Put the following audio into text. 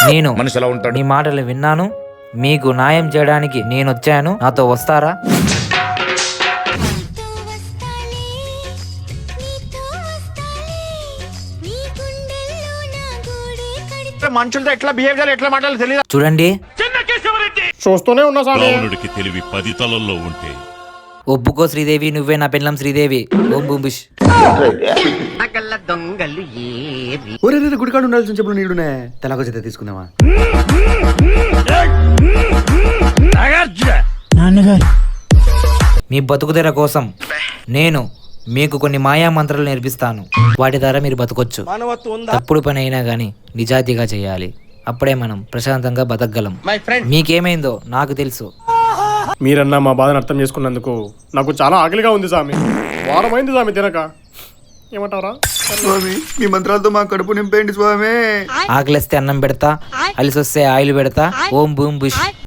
నేను మనిషి ఎలా ఉంటాడు? నీ మాటలు విన్నాను, మీకు న్యాయం చేయడానికి నేను వచ్చాను. నాతో వస్తారా? మనుషులతో ఎట్లా బిహేవ్ చేయాలి, ఎట్లా మాట్లాడాలి తెలియదు. చూడండి, చూస్తూనే ఉన్నా స్వామి. రావణుడికి తెలివి 10 తలల్లో ఉంటే ఒప్పుకో శ్రీదేవి, నువ్వే నా పెళ్ళం శ్రీదేవి. ఓం బుంబుష్. ఒరే గుడికాడు ఉండాల్సిన చెప్పులు నీడునే తెలగ చేత తీసుకుందామా? మీ బతుకుదెర కోసం నేను మీకు కొన్ని మాయా మంత్రాలు నేర్పిస్తాను. వాటి ద్వారా మీరు బతకొచ్చు. తప్పుడు పని అయినా గానీ నిజాయితీగా చేయాలి. అప్పుడే మనం ప్రశాంతంగా బతకగలం. మీకేమైందో నాకు తెలుసు. మీరన్నా మా బాధను అర్థం చేసుకున్నందుకు నాకు చాలా ఆకలిగా ఉంది స్వామి. వారమైంది స్వామి తినక. ఏమంటారా స్వామి, మీ మంత్రాలతో మా కడుపు నింపేయండి స్వామి. ఆకలిస్తే అన్నం పెడతా, అలిసొస్తే ఆయిల్ పెడతా. ఓం బూమ్ బుష్.